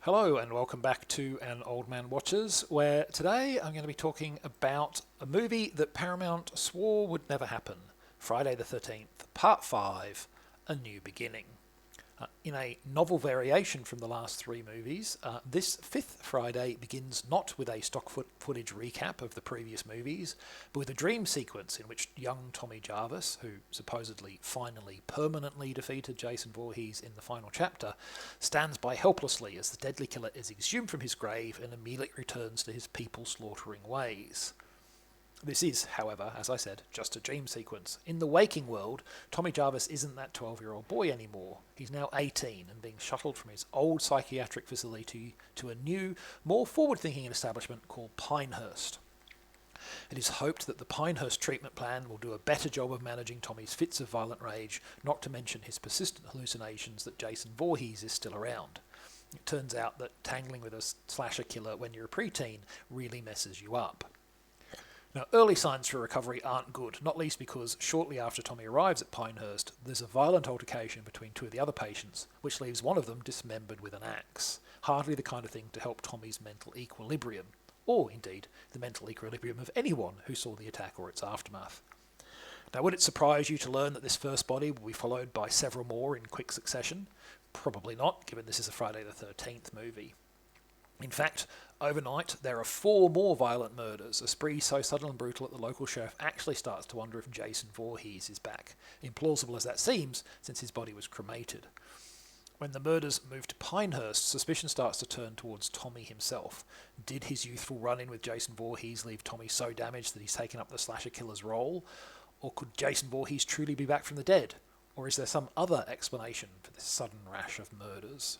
Hello and welcome back to An Old Man Watches, where today I'm going to be talking about a movie that Paramount swore would never happen, Friday the 13th, Part 5, A New Beginning. In a novel variation from the last three movies, this fifth Friday begins not with a stock footage recap of the previous movies, but with a dream sequence in which young Tommy Jarvis, who supposedly finally permanently defeated Jason Voorhees in the final chapter, stands by helplessly as the deadly killer is exhumed from his grave and immediately returns to his people-slaughtering ways. This is, however, as I said, just a dream sequence. In the waking world, Tommy Jarvis isn't that 12-year-old boy anymore. He's now 18 and being shuttled from his old psychiatric facility to a new, more forward-thinking establishment called Pinehurst. It is hoped that the Pinehurst treatment plan will do a better job of managing Tommy's fits of violent rage, not to mention his persistent hallucinations that Jason Voorhees is still around. It turns out that tangling with a slasher killer when you're a preteen really messes you up. Now, early signs for recovery aren't good, not least because shortly after Tommy arrives at Pinehurst, there's a violent altercation between two of the other patients, which leaves one of them dismembered with an axe. Hardly the kind of thing to help Tommy's mental equilibrium, or indeed the mental equilibrium of anyone who saw the attack or its aftermath. Now, would it surprise you to learn that this first body will be followed by several more in quick succession? Probably not, given this is a Friday the 13th movie. In fact, overnight, there are 4 more violent murders, a spree so sudden and brutal that the local sheriff actually starts to wonder if Jason Voorhees is back, implausible as that seems, since his body was cremated. When the murders move to Pinehurst, suspicion starts to turn towards Tommy himself. Did his youthful run-in with Jason Voorhees leave Tommy so damaged that he's taken up the slasher killer's role? Or could Jason Voorhees truly be back from the dead? Or is there some other explanation for this sudden rash of murders?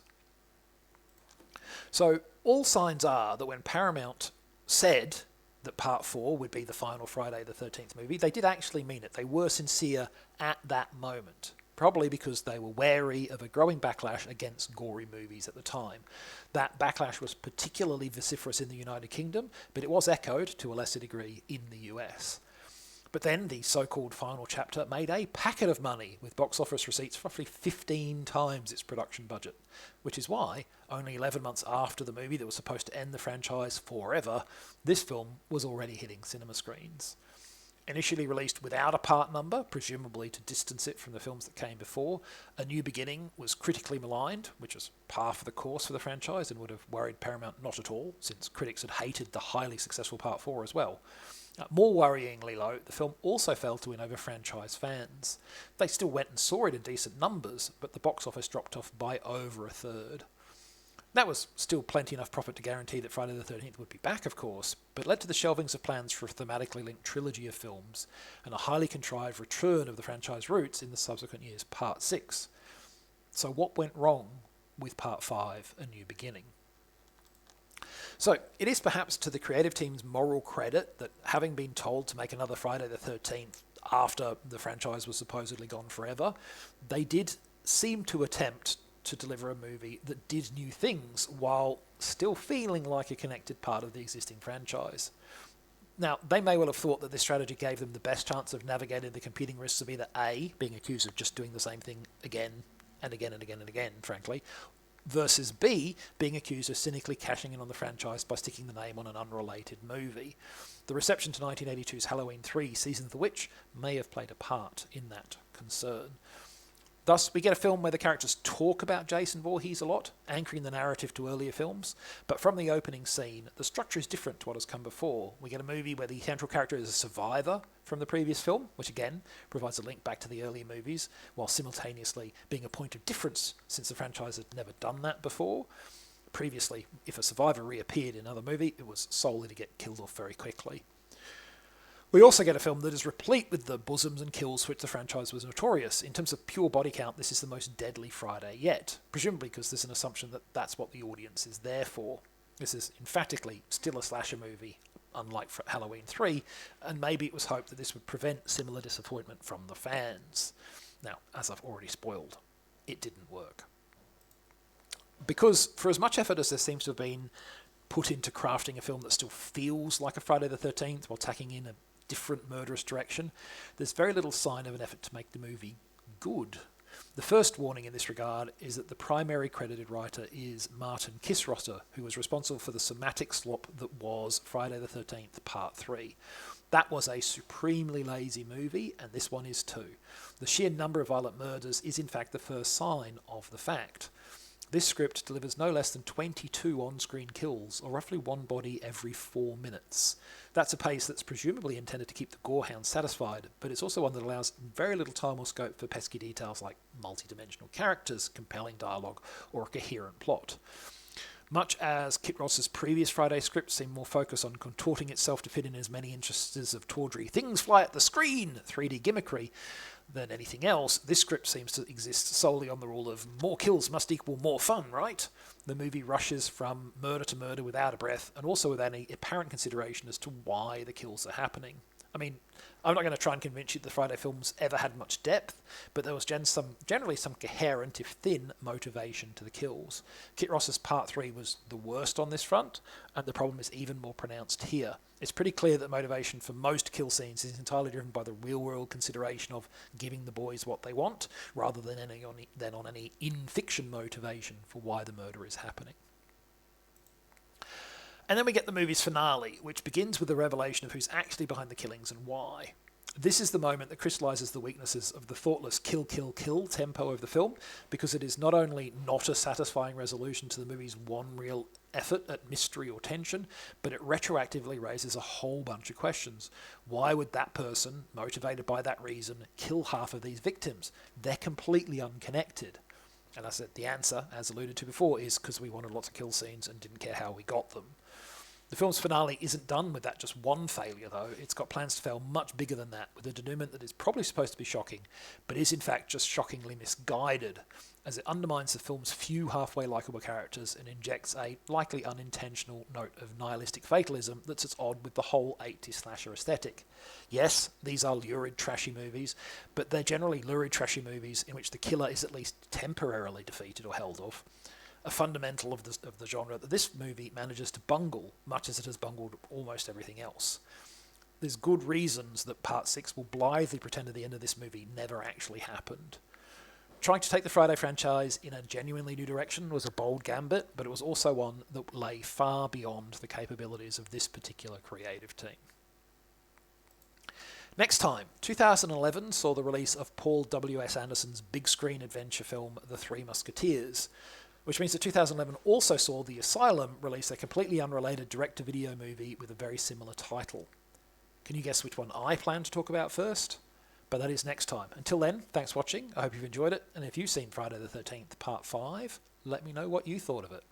So, all signs are that when Paramount said that Part 4 would be the final Friday the 13th movie, they did actually mean it. They were sincere at that moment, probably because they were wary of a growing backlash against gory movies at the time. That backlash was particularly vociferous in the United Kingdom, but it was echoed, to a lesser degree, in the US. But then the so-called final chapter made a packet of money, with box office receipts roughly 15 times its production budget, which is why, only 11 months after the movie that was supposed to end the franchise forever, this film was already hitting cinema screens. Initially released without a part number, presumably to distance it from the films that came before, A New Beginning was critically maligned, which was par for the course for the franchise and would have worried Paramount not at all, since critics had hated the highly successful Part 4 as well. More worryingly though, the film also failed to win over franchise fans. They still went and saw it in decent numbers, but the box office dropped off by over a third. That was still plenty enough profit to guarantee that Friday the 13th would be back, of course, but led to the shelvings of plans for a thematically linked trilogy of films, and a highly contrived return of the franchise roots in the subsequent year's Part 6. So what went wrong with Part 5, A New Beginning? So, it is perhaps to the creative team's moral credit that having been told to make another Friday the 13th after the franchise was supposedly gone forever, they did seem to attempt to deliver a movie that did new things while still feeling like a connected part of the existing franchise. Now, they may well have thought that this strategy gave them the best chance of navigating the competing risks of either A, being accused of just doing the same thing again and again and again and again, frankly, versus B, being accused of cynically cashing in on the franchise by sticking the name on an unrelated movie. The reception to 1982's Halloween 3, Season of the Witch, may have played a part in that concern. Thus, we get a film where the characters talk about Jason Voorhees a lot, anchoring the narrative to earlier films, but from the opening scene, the structure is different to what has come before. We get a movie where the central character is a survivor from the previous film, which again provides a link back to the earlier movies, while simultaneously being a point of difference since the franchise had never done that before. Previously, if a survivor reappeared in another movie, it was solely to get killed off very quickly. We also get a film that is replete with the bosoms and kills for which the franchise was notorious. In terms of pure body count, this is the most deadly Friday yet, presumably because there's an assumption that that's what the audience is there for. This is emphatically still a slasher movie, unlike Halloween 3, and maybe it was hoped that this would prevent similar disappointment from the fans. Now, as I've already spoiled, it didn't work. Because for as much effort as there seems to have been put into crafting a film that still feels like a Friday the 13th while tacking in a different murderous direction, there's very little sign of an effort to make the movie good. The first warning in this regard is that the primary credited writer is Martin Kissrosser, who was responsible for the somatic slop that was Friday the 13th Part 3. That was a supremely lazy movie, and this one is too. The sheer number of violent murders is in fact the first sign of the fact. This script delivers no less than 22 on-screen kills, or roughly one body every 4 minutes. That's a pace that's presumably intended to keep the gorehound satisfied, but it's also one that allows very little time or scope for pesky details like multi-dimensional characters, compelling dialogue, or a coherent plot. Much as Kit Ross's previous Friday script seemed more focused on contorting itself to fit in as many interests of tawdry things fly at the screen, 3D gimmickry, than anything else, this script seems to exist solely on the rule of more kills must equal more fun, right? The movie rushes from murder to murder without a breath, and also without any apparent consideration as to why the kills are happening. I mean, I'm not going to try and convince you that the Friday films ever had much depth, but there was generally some coherent, if thin, motivation to the kills. Kit Ross's Part 3 was the worst on this front, and the problem is even more pronounced here. It's pretty clear that motivation for most kill scenes is entirely driven by the real-world consideration of giving the boys what they want, rather than on any in-fiction motivation for why the murder is happening. And then we get the movie's finale, which begins with the revelation of who's actually behind the killings and why. This is the moment that crystallises the weaknesses of the thoughtless kill, kill, kill tempo of the film, because it is not only not a satisfying resolution to the movie's one real effort at mystery or tension, but it retroactively raises a whole bunch of questions. Why would that person, motivated by that reason, kill half of these victims? They're completely unconnected. And I said the answer, as alluded to before, is because we wanted lots of kill scenes and didn't care how we got them. The film's finale isn't done with that just one failure, though. It's got plans to fail much bigger than that, with a denouement that is probably supposed to be shocking, but is in fact just shockingly misguided, as it undermines the film's few halfway likeable characters and injects a likely unintentional note of nihilistic fatalism that's at odds with the whole 80s slasher aesthetic. Yes, these are lurid, trashy movies, but they're generally lurid, trashy movies in which the killer is at least temporarily defeated or held off. A fundamental of the genre that this movie manages to bungle, much as it has bungled almost everything else. There's good reasons that Part 6 will blithely pretend at the end of this movie never actually happened. Trying to take the Friday franchise in a genuinely new direction was a bold gambit, but it was also one that lay far beyond the capabilities of this particular creative team. Next time, 2011 saw the release of Paul W.S. Anderson's big screen adventure film The Three Musketeers, which means that 2011 also saw The Asylum release a completely unrelated direct-to-video movie with a very similar title. Can you guess which one I plan to talk about first? But that is next time. Until then, thanks for watching. I hope you've enjoyed it. And if you've seen Friday the 13th Part 5, let me know what you thought of it.